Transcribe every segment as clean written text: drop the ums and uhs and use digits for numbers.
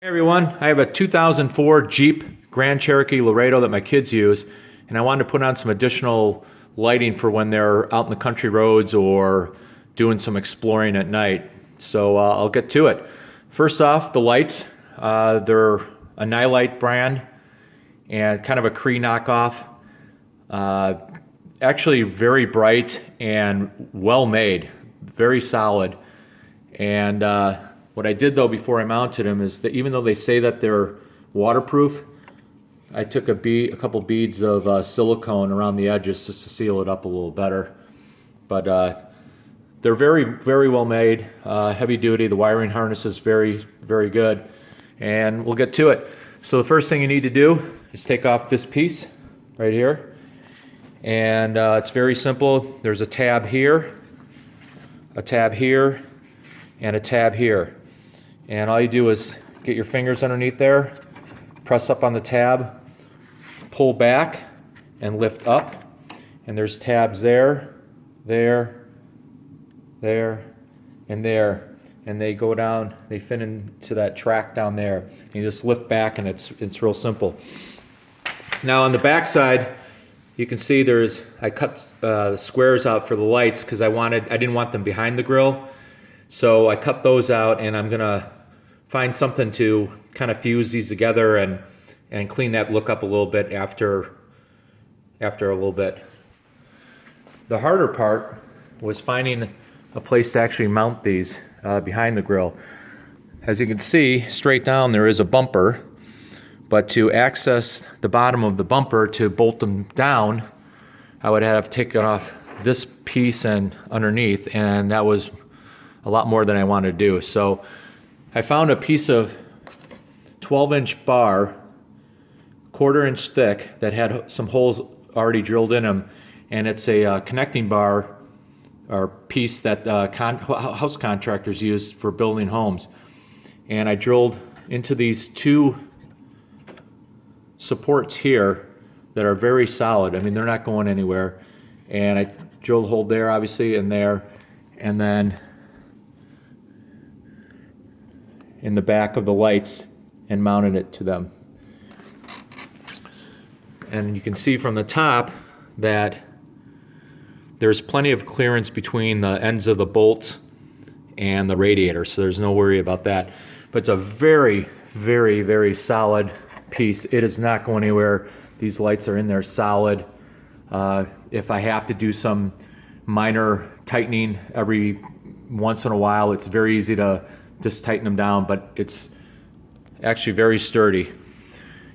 Hey everyone, I have a 2004 Jeep Grand Cherokee Laredo that my kids use, and I wanted to put on some additional lighting for when they're out in the country roads or doing some exploring at night. So I'll get to it. First off, the lights. They're a Nightlight brand and kind of a Cree knockoff. Actually very bright and well made, very solid. And what I did though before I mounted them is that even though they say that they're waterproof, I took a couple beads of silicone around the edges just to seal it up a little better. But they're very, very well made, heavy duty. The wiring harness is very, very good. And we'll get to it. So the first thing you need to do is take off this piece right here. And it's very simple. There's a tab here, a tab here, and a tab here. And all you do is get your fingers underneath there, press up on the tab, pull back, and lift up. And there's tabs there, there, there, and there. And they go down, they fit into that track down there. And you just lift back and it's real simple. Now on the back side, you can see I cut the squares out for the lights because I didn't want them behind the grill. So I cut those out, and I'm gonna find something to kind of fuse these together and clean that look up a little bit after a little bit. The harder part was finding a place to actually mount these behind the grill. As you can see, straight down there is a bumper, but to access the bottom of the bumper to bolt them down, I would have taken off this piece and underneath, and that was a lot more than I wanted to do. So I found a piece of 12-inch bar, 1/4 inch thick, that had some holes already drilled in them, and it's a connecting bar or piece that house contractors use for building homes. And I drilled into these two supports here that are very solid. I mean, they're not going anywhere. And I drilled a hole there, obviously, and there, and then in the back of the lights, and mounted it to them. And you can see from the top that there's plenty of clearance between the ends of the bolts and the radiator, so there's no worry about that. But it's a very, very, very solid piece. It is not going anywhere. These lights are in there solid. If I have to do some minor tightening every once in a while, it's very easy to just tighten them down, but it's actually very sturdy.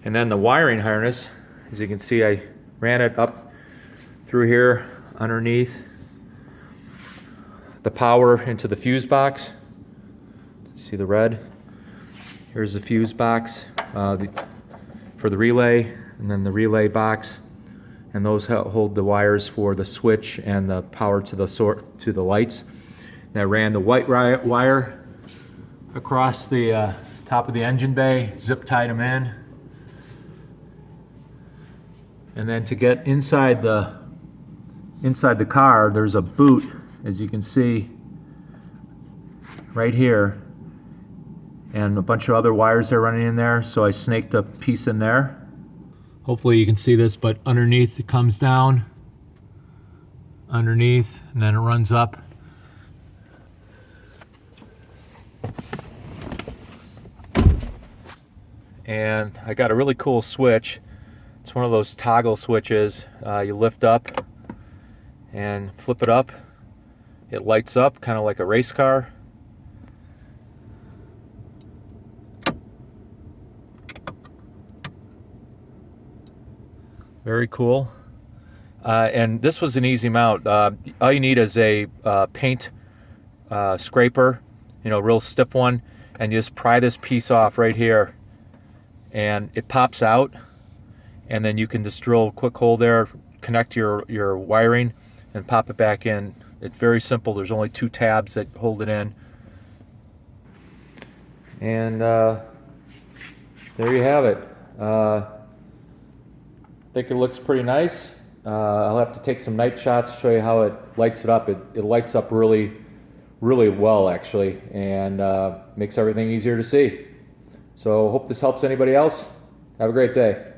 And then the wiring harness, as you can see, I ran it up through here underneath the power into the fuse box. See the red? Here's the fuse box for the relay, and then the relay box, and those hold the wires for the switch and the power to the lights. And I ran the white wire across the top of the engine bay, zip tied them in. And then to get inside the car, there's a boot, as you can see right here, and a bunch of other wires are running in there, so I snaked a piece in there. Hopefully you can see this, but underneath it comes down, underneath, and then it runs up. And I got a really cool switch. It's one of those toggle switches. You lift up and flip it up. It lights up kind of like a race car. Very cool. And this was an easy mount. All you need is a paint scraper, real stiff one, and you just pry this piece off right here. And it pops out, and then you can just drill a quick hole there, connect your wiring, and pop it back in. It's very simple. There's only 2 tabs that hold it in. And there you have it. I think it looks pretty nice. I'll have to take some night shots to show you how it lights it up. It lights up really, really well, actually, and makes everything easier to see. So hope this helps anybody else. Have a great day.